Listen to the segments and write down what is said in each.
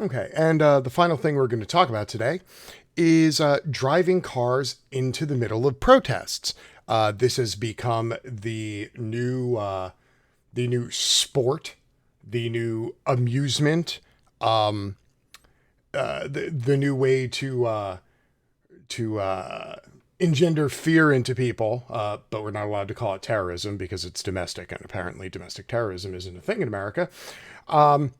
Okay, and the final thing we're going to talk about today is driving cars into the middle of protests. This has become the new sport, the new amusement, um, the new way to engender fear into people. But we're not allowed to call it terrorism because it's domestic, and apparently domestic terrorism isn't a thing in America. Um,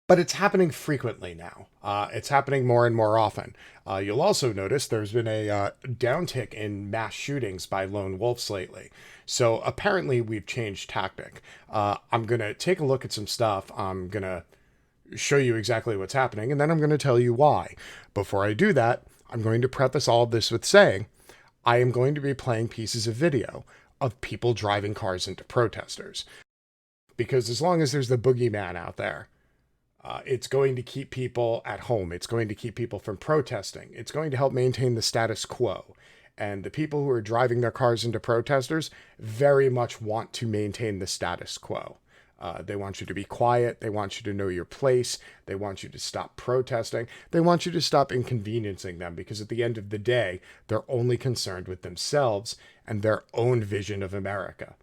but it's happening frequently now. It's happening more and more often. You'll also notice there's been a downtick in mass shootings by lone wolves lately. So apparently we've changed tactic. I'm going to take a look at some stuff. I'm going to show you exactly what's happening, and then I'm going to tell you why. Before I do that, I'm going to preface all of this with saying I am going to be playing pieces of video of people driving cars into protesters. Because as long as there's the boogeyman out there, it's going to keep people at home. It's going to keep people from protesting. It's going to help maintain the status quo. And the people who are driving their cars into protesters very much want to maintain the status quo. They want you to be quiet. They want you to know your place. They want you to stop protesting. They want you to stop inconveniencing them, because at the end of the day, they're only concerned with themselves and their own vision of America.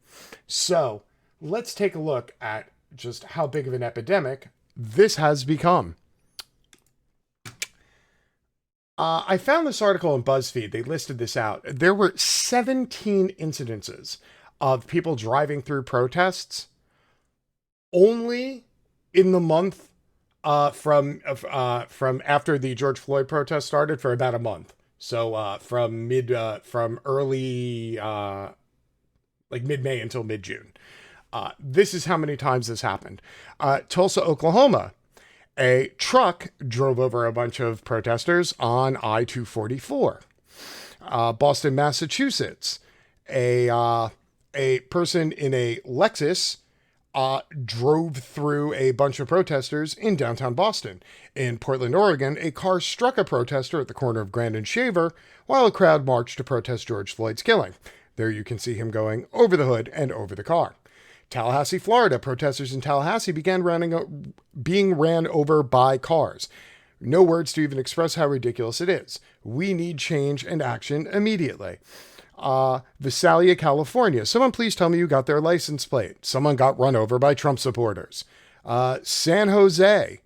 So let's take a look at just how big of an epidemic this has become. I found this article on BuzzFeed. They listed this out. There were 17 incidences of people driving through protests only in the month from after the George Floyd protest started, for about a month. So from early like mid-May until mid-June. This is how many times this happened. Tulsa, Oklahoma. A truck drove over a bunch of protesters on I-244. Boston, Massachusetts. A person in a Lexus drove through a bunch of protesters in downtown Boston. In Portland, Oregon, a car struck a protester at the corner of Grand and Shaver while a crowd marched to protest George Floyd's killing. There you can see him going over the hood and over the car. Tallahassee, Florida. Protesters in Tallahassee began being ran over by cars. No words to even express how ridiculous it is. We need change and action immediately. Visalia, California. Someone please tell me you got their license plate. Someone got run over by Trump supporters. San Jose.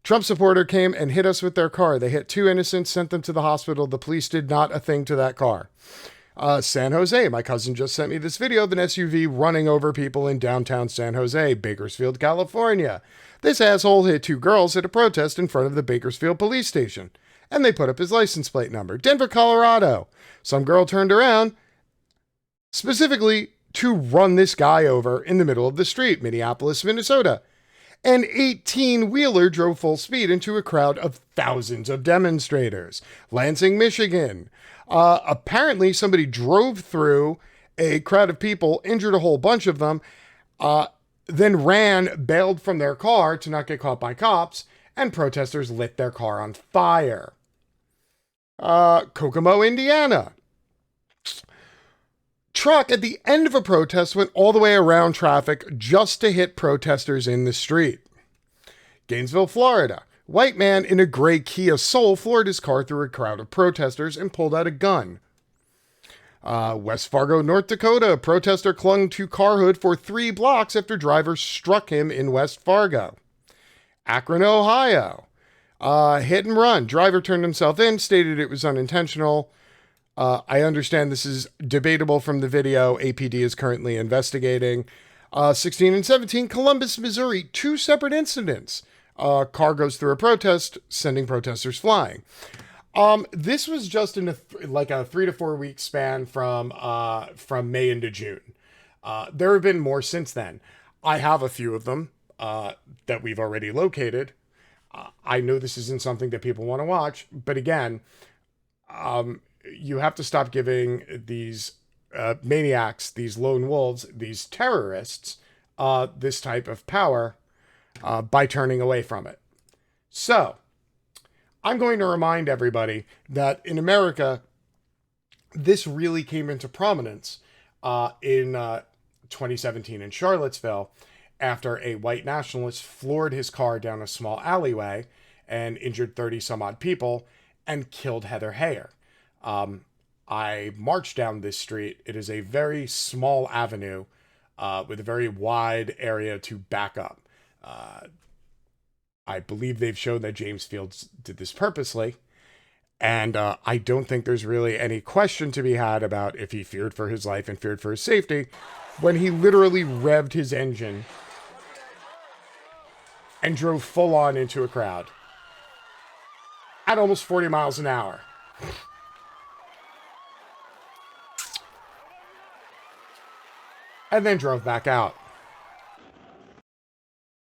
Trump supporter came and hit us with their car. They hit two innocents, sent them to the hospital. The police did not a thing to that car. San Jose. My cousin just sent me this video of an SUV running over people in downtown San Jose, Bakersfield, California. This asshole hit two girls at a protest in front of the Bakersfield police station, and they put up his license plate number. Denver, Colorado. Some girl turned around specifically to run this guy over in the middle of the street. Minneapolis, Minnesota. An 18-wheeler drove full speed into a crowd of thousands of demonstrators. Lansing, Michigan. Apparently somebody drove through a crowd of people, injured a whole bunch of them, then bailed from their car to not get caught by cops, and protesters lit their car on fire. Kokomo, Indiana. Truck at the end of a protest went all the way around traffic just to hit protesters in the street. Gainesville, Florida. White man in a gray Kia Soul floored his car through a crowd of protesters and pulled out a gun. West Fargo, North Dakota. A protester clung to car hood for 3 blocks after driver struck him in West Fargo. Akron, Ohio. Hit and run. Driver turned himself in, stated it was unintentional. I understand this is debatable from the video. APD is currently investigating. 16 and 17, Columbus, Missouri. 2 separate incidents. Car goes through a protest, sending protesters flying. This was just in a 3 to 4 week span from May into June. There have been more since then. I have a few of them that we've already located. I know this isn't something that people want to watch, but again, you have to stop giving these maniacs, these lone wolves, these terrorists, this type of power by turning away from it. So, I'm going to remind everybody that in America, this really came into prominence in 2017 in Charlottesville, after a white nationalist floored his car down a small alleyway and injured 30 some odd people and killed Heather Heyer. I marched down this street. It is a very small avenue with a very wide area to back up. I believe they've shown that James Fields did this purposely. And I don't think there's really any question to be had about if he feared for his life and feared for his safety when he literally revved his engine and drove full on into a crowd at almost 40 miles an hour. And then drove back out.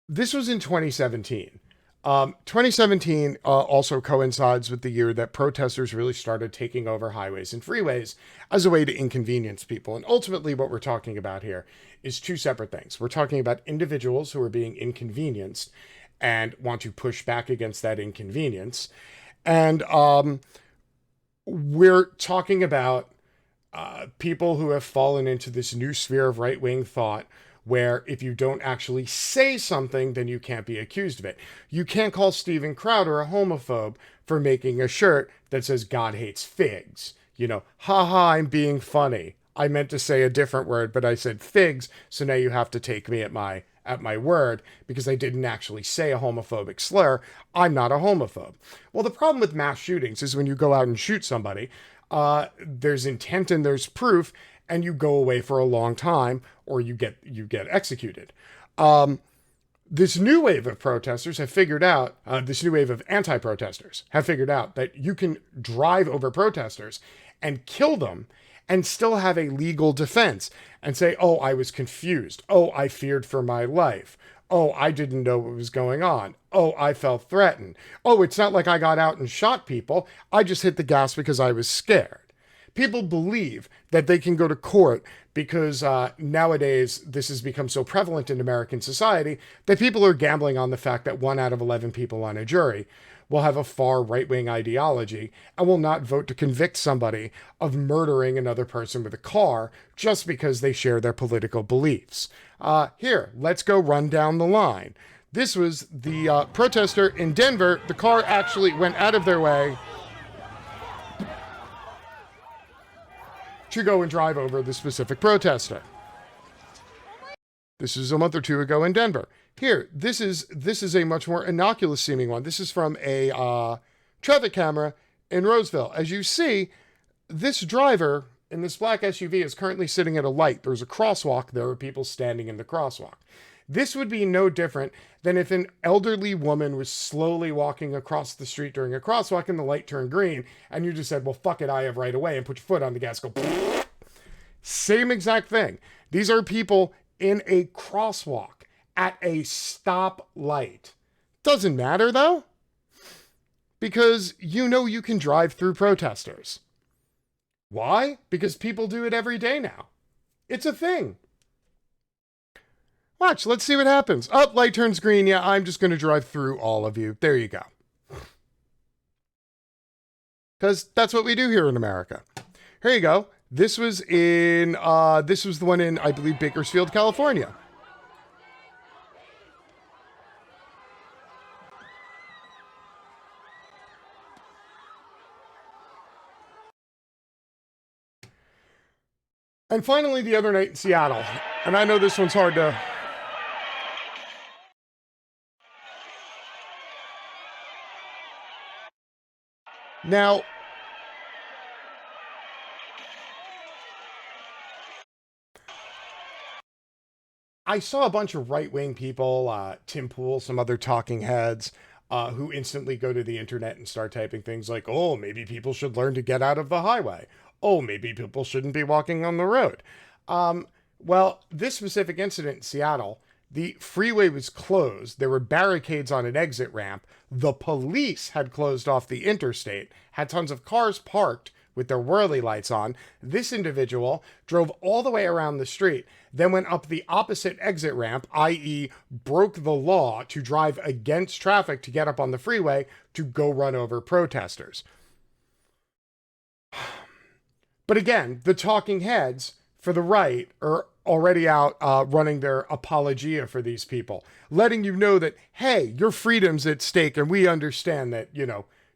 This was in 2017. 2017 also coincides with the year that protesters really started taking over highways and freeways as a way to inconvenience people. And ultimately what we're talking about here is two separate things. We're talking about individuals who are being inconvenienced and want to push back against that inconvenience. And we're talking about people who have fallen into this new sphere of right-wing thought where if you don't actually say something, then you can't be accused of it. You can't call Steven Crowder a homophobe for making a shirt that says God hates figs. You know, haha, I'm being funny. I meant to say a different word, but I said figs, so now you have to take me at my word because I didn't actually say a homophobic slur. I'm not a homophobe. Well, the problem with mass shootings is when you go out and shoot somebody, there's intent and there's proof, and you go away for a long time, or you get executed. This new wave of protesters have figured out, this new wave of anti-protesters have figured out that you can drive over protesters and kill them and still have a legal defense and say, oh, I was confused. Oh, I feared for my life. Oh, I didn't know what was going on. Oh, I felt threatened. Oh, it's not like I got out and shot people. I just hit the gas because I was scared. People believe that they can go to court because nowadays this has become so prevalent in American society that people are gambling on the fact that 1 out of 11 people on a jury will have a far right-wing ideology and will not vote to convict somebody of murdering another person with a car just because they share their political beliefs. Here, let's go run down the line. This was the protester in Denver. The car actually went out of their way to go and drive over the specific protester. This is a month or two ago in Denver. Here, this is a much more innocuous seeming one. This is from a traffic camera in Roseville. As you see, this driver in this black SUV is currently sitting at a light. There's a crosswalk. There are people standing in the crosswalk. This would be no different than if an elderly woman was slowly walking across the street during a crosswalk and the light turned green, and you just said, well, fuck it, I have right away, and put your foot on the gas, go, same exact thing. These are people in a crosswalk at a stoplight. Doesn't matter, though, because you know you can drive through protesters. Why? Because people do it every day now. It's a thing. Watch, let's see what happens. Oh, light turns green. Yeah, I'm just going to drive through all of you. There you go. Because that's what we do here in America. Here you go. This was the one in, I believe, Bakersfield, California. And finally, the other night in Seattle. And I know this one's hard to... Now, I saw a bunch of right-wing people, Tim Pool, some other talking heads, who instantly go to the internet and start typing things like, oh, maybe people should learn to get out of the highway. Oh, maybe people shouldn't be walking on the road. Well, this specific incident in Seattle, the freeway was closed. There were barricades on an exit ramp. The police had closed off the interstate, had tons of cars parked with their whirly lights on. This individual drove all the way around the street, then went up the opposite exit ramp, i.e. broke the law to drive against traffic to get up on the freeway to go run over protesters. But again, the talking heads for the right are already out running their apologia for these people, letting you know that, hey, your freedom's at stake and we understand that,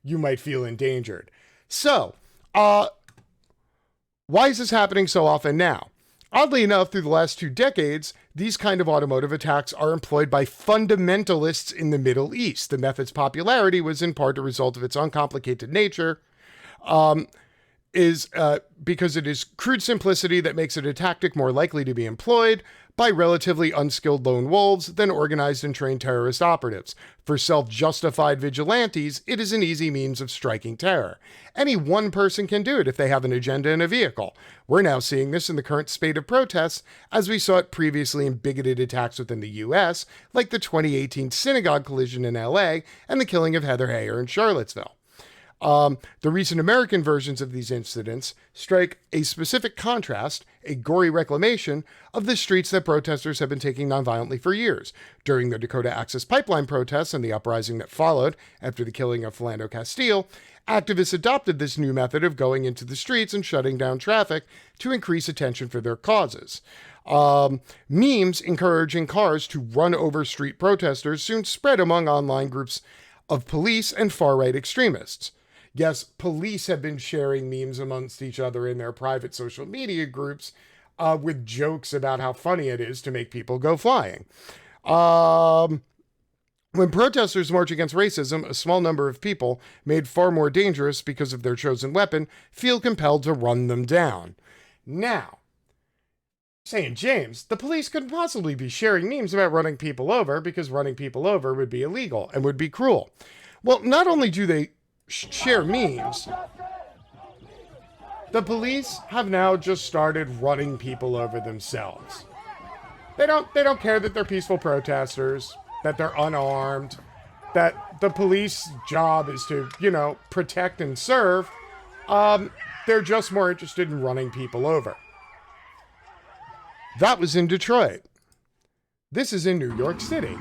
you might feel endangered. So, why is this happening so often now? Oddly enough, through the last 2 decades, these kind of automotive attacks are employed by fundamentalists in the Middle East. The method's popularity was in part a result of its uncomplicated nature, because it is crude simplicity that makes it a tactic more likely to be employed by relatively unskilled lone wolves than organized and trained terrorist operatives. For self-justified vigilantes, it is an easy means of striking terror. Any one person can do it if they have an agenda and a vehicle. We're now seeing this in the current spate of protests, as we saw it previously in bigoted attacks within the U.S., like the 2018 synagogue collision in L.A. and the killing of Heather Heyer in Charlottesville. The recent American versions of these incidents strike a specific contrast, a gory reclamation of the streets that protesters have been taking nonviolently for years. During the Dakota Access Pipeline protests and the uprising that followed after the killing of Philando Castile, activists adopted this new method of going into the streets and shutting down traffic to increase attention for their causes. Memes encouraging cars to run over street protesters soon spread among online groups of police and far-right extremists. Yes, police have been sharing memes amongst each other in their private social media groups with jokes about how funny it is to make people go flying. When protesters march against racism, a small number of people, made far more dangerous because of their chosen weapon, feel compelled to run them down. Now, saying, James, the police couldn't possibly be sharing memes about running people over because running people over would be illegal and would be cruel. Well, not only do they share memes, the police have now just started running people over themselves. They don't care that they're peaceful protesters, that they're unarmed, that the police job is to, protect and serve. They're just more interested in running people over. That was in Detroit. This is in New York City.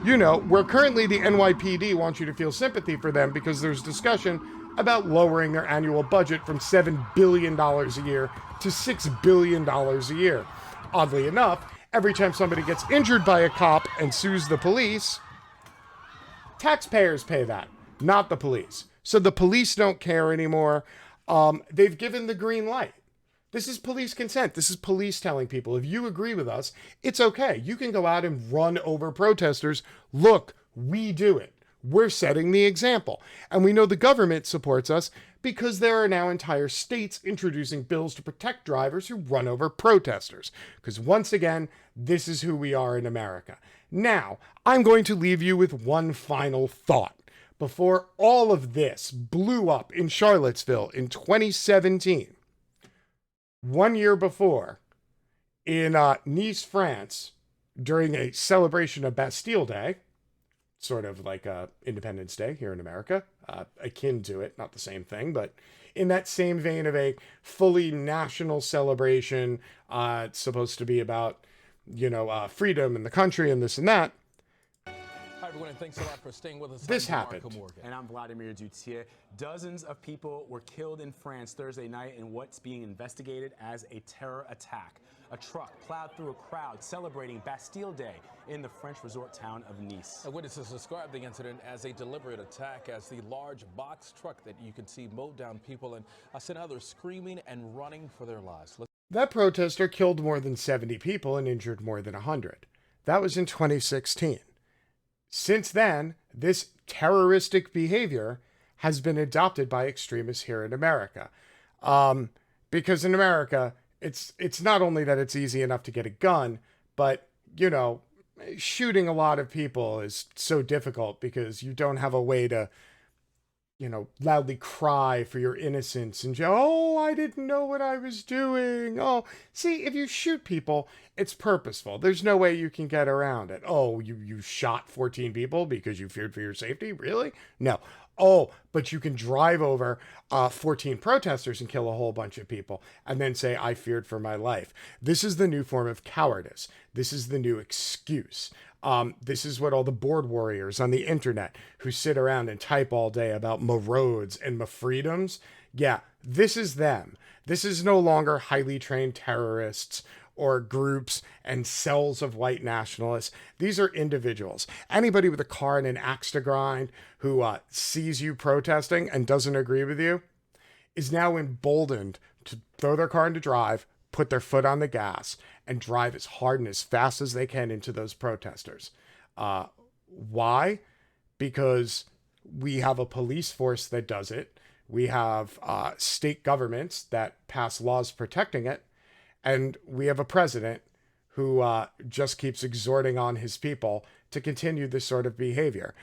Where currently the NYPD wants you to feel sympathy for them because there's discussion about lowering their annual budget from $7 billion a year to $6 billion a year. Oddly enough, every time somebody gets injured by a cop and sues the police, taxpayers pay that, not the police. So the police don't care anymore. They've given the green light. This is police consent. This is police telling people, if you agree with us, it's okay. You can go out and run over protesters. Look, we do it. We're setting the example. And we know the government supports us because there are now entire states introducing bills to protect drivers who run over protesters. Because once again, this is who we are in America. Now, I'm going to leave you with one final thought. Before all of this blew up in Charlottesville in 2017, 1 year before, in Nice, France, during a celebration of Bastille Day, sort of like Independence Day here in America, akin to it, not the same thing, but in that same vein of a fully national celebration, it's supposed to be about, freedom and the country and this and that. Hi, everyone, and thanks a lot for staying with us. This happened. And I'm Vladimir Dutier. Dozens of people were killed in France Thursday night in what's being investigated as a terror attack. A truck plowed through a crowd celebrating Bastille Day in the French resort town of Nice. Witnesses described the incident as a deliberate attack, as the large box truck that you can see mowed down people and sent others screaming and running for their lives. That protester killed more than 70 people and injured more than 100. That was in 2016. Since then, this terroristic behavior has been adopted by extremists here in America. Because in America, it's not only that it's easy enough to get a gun, but, shooting a lot of people is so difficult because you don't have a way to, loudly cry for your innocence and oh, I didn't know what I was doing. Oh, see, if you shoot people, it's purposeful. There's no way you can get around it. Oh, you shot 14 people because you feared for your safety? Really? No. Oh, but you can drive over 14 protesters and kill a whole bunch of people and then say, I feared for my life. This is the new form of cowardice. This is the new excuse. This is what all the board warriors on the internet who sit around and type all day about my roads and my freedoms. Yeah, this is them. This is no longer highly trained terrorists or groups and cells of white nationalists. These are individuals. Anybody with a car and an axe to grind who sees you protesting and doesn't agree with you is now emboldened to throw their car into drive, put their foot on the gas, and drive as hard and as fast as they can into those protesters. Why? Because we have a police force that does it. We have state governments that pass laws protecting it. And we have a president who just keeps exhorting on his people to continue this sort of behavior.